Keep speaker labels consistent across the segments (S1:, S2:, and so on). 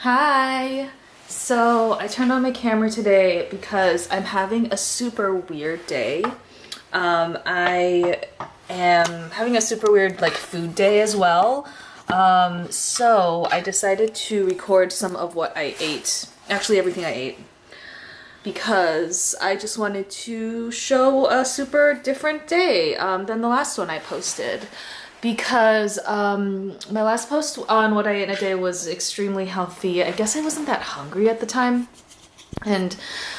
S1: Hi! So I turned on my camera today because I'm having a super weird day. I am having a super weird food day as well. So I decided to record some of what I ate. Actually everything I ate. Because I just wanted to show a super different day than the last one I posted. Because my last post on what I ate in a day was extremely healthy. I guess I wasn't that hungry at the time. And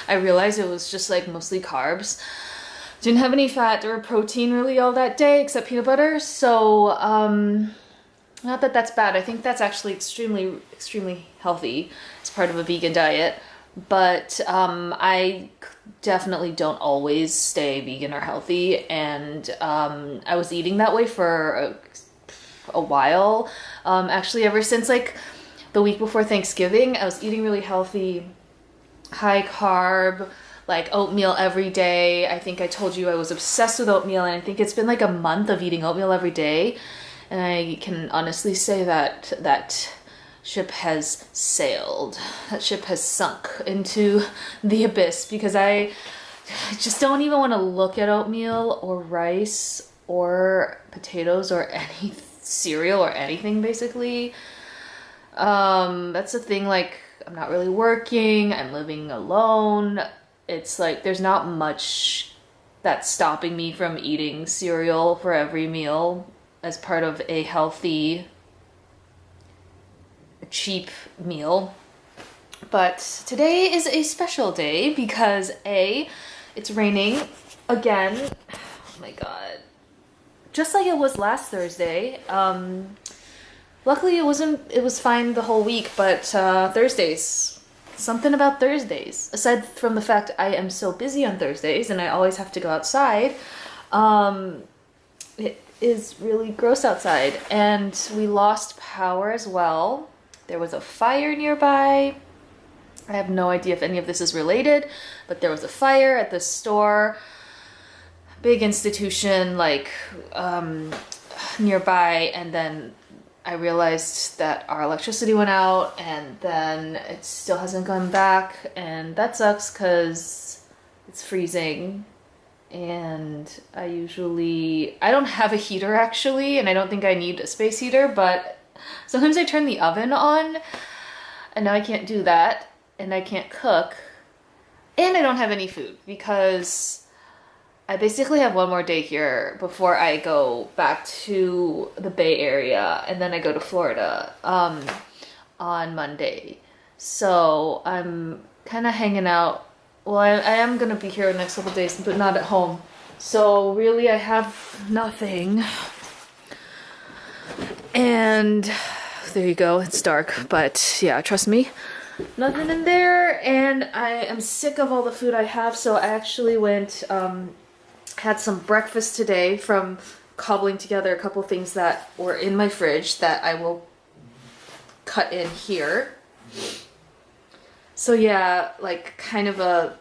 S1: I realized it was just mostly carbs. Didn't have any fat or protein really all that day except peanut butter. So not that that's bad. I think that's actually extremely healthy as part of a vegan diet. But I definitely don't always stay vegan or healthy, and I was eating that way for a while. Actually, ever since the week before Thanksgiving, I was eating really healthy, high carb, oatmeal every day. I think I told you I was obsessed with oatmeal, and I think it's been a month of eating oatmeal every day, and I can honestly say that ship has sailed. That ship has sunk into the abyss because I just don't even want to look at oatmeal or rice or potatoes or any cereal or anything basically. That's the thing, I'm not really working, I'm living alone. It's there's not much that's stopping me from eating cereal for every meal as part of a healthy cheap meal. But today is a special day because it's raining again. Oh my god. Just like it was last Thursday. Luckily it was fine the whole week, but Thursdays. Something about Thursdays. Aside from the fact I am so busy on Thursdays and I always have to go outside, it is really gross outside. And we lost power as well. There was a fire nearby. I have no idea if any of this is related, but there was a fire at this store, big institution nearby, and then I realized that our electricity went out, and then it still hasn't gone back, and that sucks because it's freezing. And I don't have a heater actually, and I don't think I need a space heater, but sometimes I turn the oven on, and now I can't do that, and I can't cook, and I don't have any food because I basically have one more day here before I go back to the Bay Area, and then I go to Florida on Monday. So I'm kind of hanging out. Well, I am going to be here the next couple days, but not at home. So really I have nothing. And there you go, it's dark, but yeah, trust me, nothing in there, and I am sick of all the food I have, so I actually went, had some breakfast today from cobbling together a couple things that were in my fridge that I will cut in here. So yeah, kind of a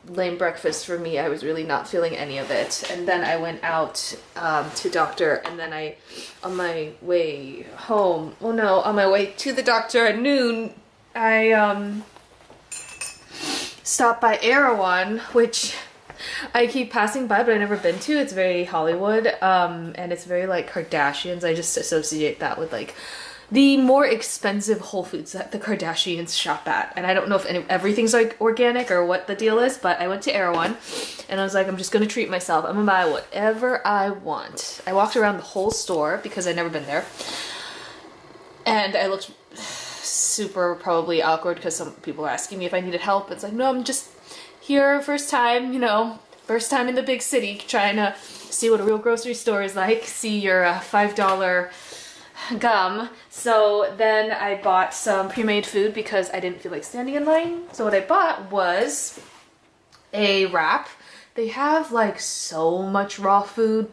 S1: lame breakfast for me. I was really not feeling any of it. And then I went out to doctor, and then on my way home, on my way to the doctor at noon, I stopped by Erewhon, which I keep passing by, but I've never been to. It's very Hollywood, and it's very Kardashians. I just associate that with the more expensive Whole Foods that the Kardashians shop at. And I don't know if everything's organic or what the deal is, but I went to Erewhon and I was I'm just gonna treat myself. I'm gonna buy whatever I want. I walked around the whole store because I'd never been there. And I looked super probably awkward because some people were asking me if I needed help. It's no, I'm just here first time, first time in the big city, trying to see what a real grocery store is like, see your $5 gum. So then I bought some pre-made food because I didn't feel like standing in line. So what I bought was a wrap. They have so much raw food,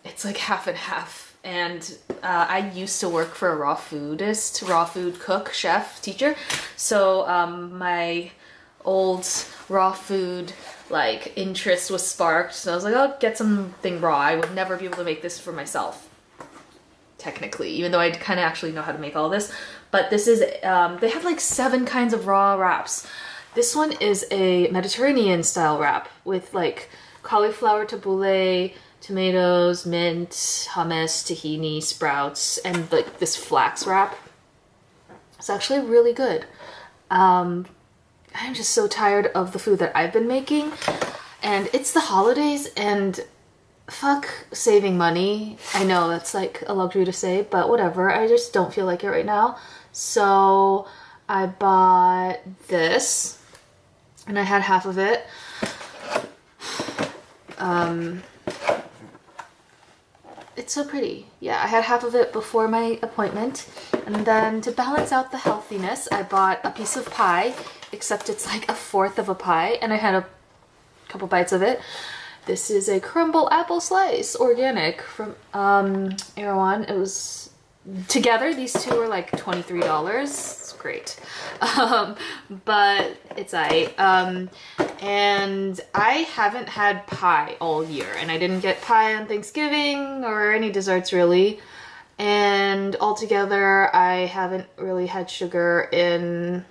S1: it's half and half. And I used to work for a raw food cook, chef, teacher. So my old raw food interest was sparked. So I was I'll get something raw. I would never be able to make this for myself, technically, even though I kind of actually know how to make all this. But this is, they have like 7 kinds of raw wraps. This one is a Mediterranean style wrap with like cauliflower tabbouleh, tomatoes, mint, hummus, tahini, sprouts, and like this flax wrap. It's actually really good. I'm just so tired of the food that I've been making, and it's the holidays, and fuck saving money. I know that's like a luxury to say, but whatever. I just don't feel like it right now. So I bought this, and I had half of it. It's so pretty. Yeah, I had half of it before my appointment. And then to balance out the healthiness, I bought a piece of pie, except it's like a fourth of a pie, and I had a couple bites of it. This is a crumble apple slice, organic, from Erewhon. It was, together, these two were like $23. It's great. But it's and I haven't had pie all year, and I didn't get pie on Thanksgiving or any desserts really. And altogether, I haven't really had sugar in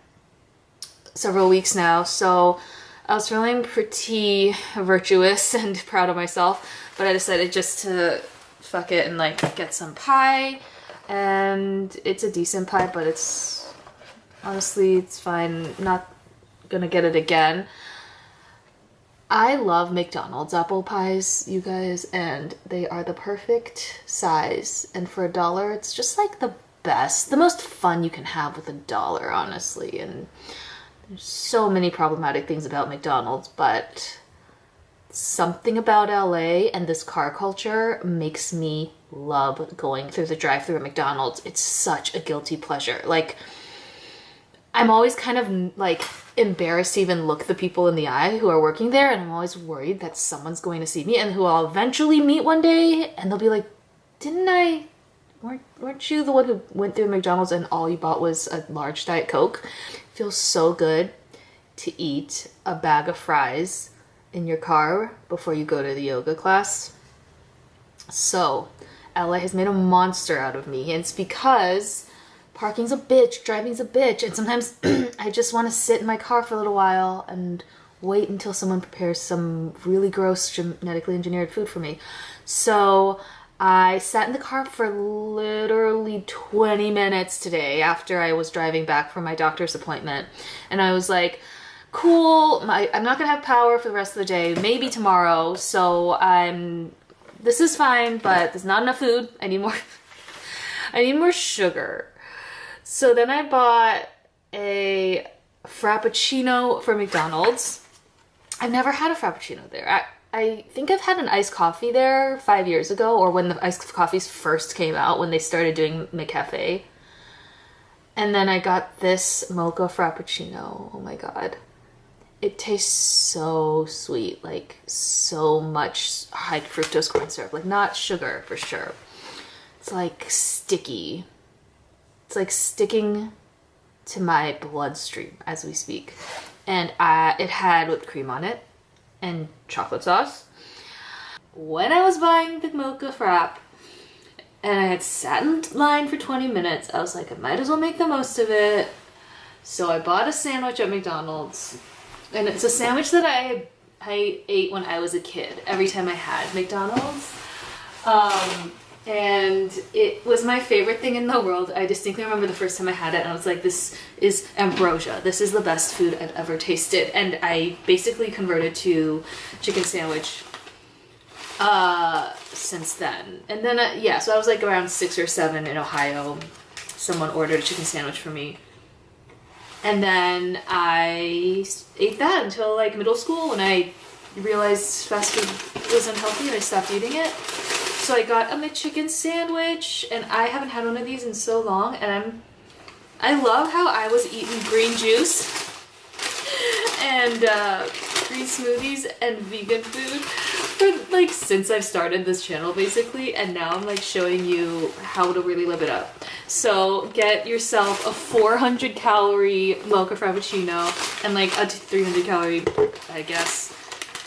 S1: several weeks now, so I was feeling pretty virtuous and proud of myself, but I decided just to fuck it and like get some pie, and it's a decent pie, but it's honestly, it's fine. Not gonna get it again. I love McDonald's apple pies, you guys, and they are the perfect size, and for $1, it's just like the best, the most fun you can have with $1, honestly. And there's so many problematic things about McDonald's, but something about LA and this car culture makes me love going through the drive-thru at McDonald's. It's such a guilty pleasure. Like, I'm always kind of like embarrassed to even look the people in the eye who are working there, and I'm always worried that someone's going to see me and who I'll eventually meet one day, and they'll be like, weren't you the one who went through McDonald's and all you bought was a large Diet Coke? It feels so good to eat a bag of fries in your car before you go to the yoga class. So LA has made a monster out of me, and it's because parking's a bitch, driving's a bitch, and sometimes I just want to sit in my car for a little while and wait until someone prepares some really gross genetically engineered food for me. So I sat in the car for literally 20 minutes today after I was driving back from my doctor's appointment, and I was like, cool, I'm not gonna have power for the rest of the day, maybe tomorrow, so this is fine, but there's not enough food. I need more sugar. So then I bought a Frappuccino for McDonald's. I've never had a Frappuccino there. I think I've had an iced coffee there 5 years ago, or when the iced coffees first came out, when they started doing McCafe. And then I got this mocha Frappuccino. Oh my god. It tastes so sweet, like so much high fructose corn syrup. Like, not sugar for sure. It's like sticky. It's like sticking to my bloodstream as we speak. And it had whipped cream on it and chocolate sauce. When I was buying the mocha frap and I had sat in line for 20 minutes, I was like, I might as well make the most of it. So I bought a sandwich at McDonald's. And it's a sandwich that I ate when I was a kid, every time I had McDonald's. And it was my favorite thing in the world. I distinctly remember the first time I had it, and I was like, this is ambrosia. This is the best food I've ever tasted. And I basically converted to chicken sandwich since then. And then, so I was like around 6 or 7 in Ohio. Someone ordered a chicken sandwich for me. And then I ate that until like middle school, when I realized fast food was unhealthy and I stopped eating it. So I got a McChicken sandwich, and I haven't had one of these in so long, and I love how I was eating green juice and green smoothies and vegan food for like since I've started this channel basically, and now I'm like showing you how to really live it up. So get yourself a 400 calorie mocha frappuccino and like a 300 calorie, I guess,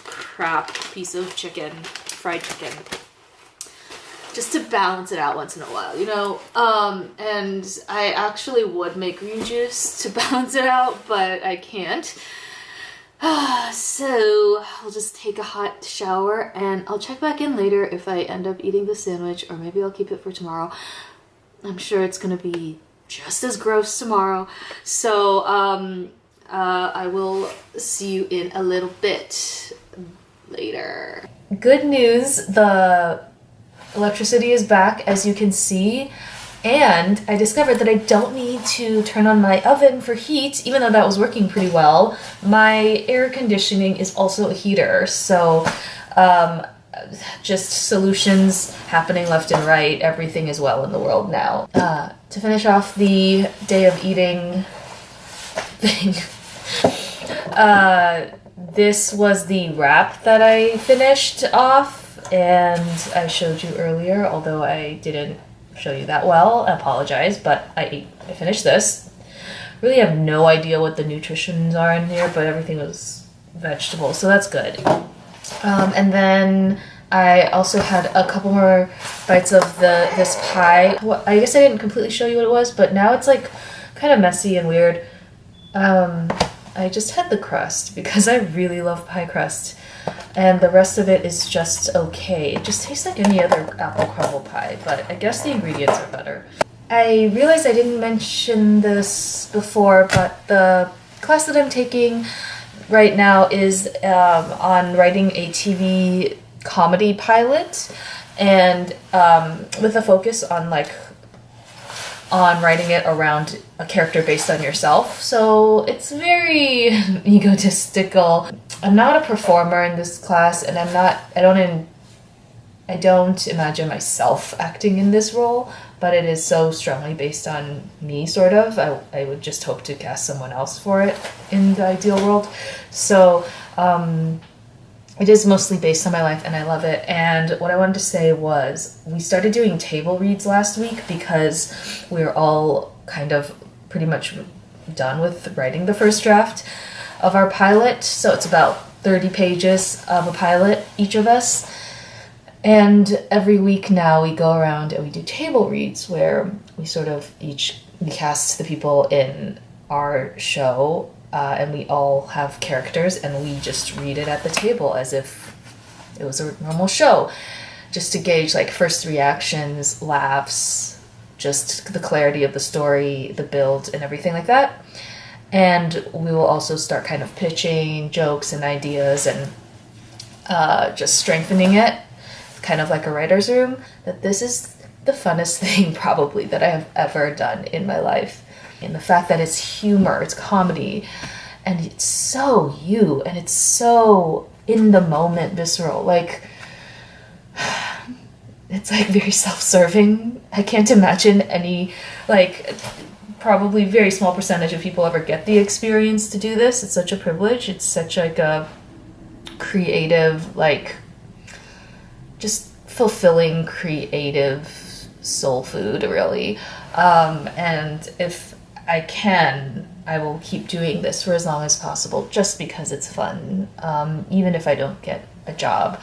S1: crap piece of chicken, fried chicken. just to balance it out once in a while, you know? And I actually would make green juice to balance it out, but I can't. So I'll just take a hot shower and I'll check back in later if I end up eating the sandwich, or maybe I'll keep it for tomorrow. I'm sure it's gonna be just as gross tomorrow. So I will see you in a little bit later. Good news, the electricity is back, as you can see. And I discovered that I don't need to turn on my oven for heat, even though that was working pretty well. My air conditioning is also a heater, so just solutions happening left and right. Everything is well in the world now. To finish off the day of eating thing, this was the wrap that I finished off, and I showed you earlier, although I didn't show you that well. I apologize, but I finished this. Really have no idea what the nutritions are in here, but everything was vegetables, so that's good. And then I also had a couple more bites of this pie. Well, I guess I didn't completely show you what it was, but now it's like kind of messy and weird. I just had the crust because I really love pie crust, and the rest of it is just okay. It just tastes like any other apple crumble pie, but I guess the ingredients are better. I realized I didn't mention this before, but the class that I'm taking right now is on writing a TV comedy pilot, and with a focus on writing it around a character based on yourself. So it's very egotistical. I'm not a performer in this class, and I don't imagine myself acting in this role, but it is so strongly based on me, sort of. I would just hope to cast someone else for it in the ideal world. So it is mostly based on my life, and I love it. And what I wanted to say was, we started doing table reads last week because we were all kind of pretty much done with writing the first draft of our pilot. So it's about 30 pages of a pilot, each of us. And every week now we go around and we do table reads where we we cast the people in our show, and we all have characters, and we just read it at the table as if it was a normal show, just to gauge first reactions, laughs, just the clarity of the story, the build, and everything like that. And we will also start kind of pitching jokes and ideas and just strengthening it, kind of like a writer's room. That this is the funnest thing probably that I have ever done in my life. And the fact that it's humor, it's comedy, and it's so you, and it's so in the moment, visceral. It's very self-serving. I can't imagine any, probably very small percentage of people ever get the experience to do this. It's such a privilege. It's such a creative, just fulfilling, creative soul food, really. And if I can, I will keep doing this for as long as possible, just because it's fun, even if I don't get a job.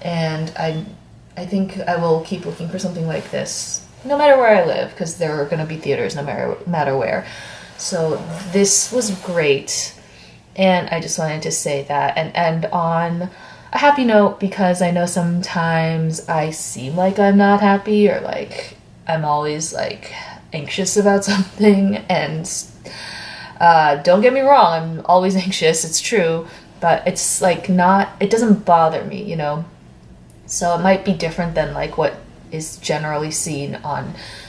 S1: And I think I will keep looking for something like this, no matter where I live, because there are going to be theaters no matter where. So this was great, and I just wanted to say that and end on a happy note, because I know sometimes I seem like I'm not happy, or I'm always anxious about something, and don't get me wrong, I'm always anxious, it's true, but it's it doesn't bother me, you know? So it might be different than what is generally seen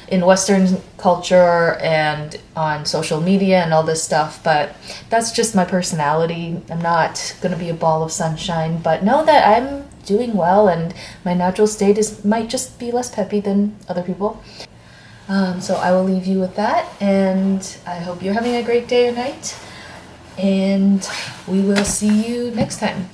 S1: in Western culture and on social media and all this stuff, but that's just my personality. I'm not gonna be a ball of sunshine, but know that I'm doing well, and my natural state might just be less peppy than other people. So I will leave you with that, and I hope you're having a great day or night, and we will see you next time.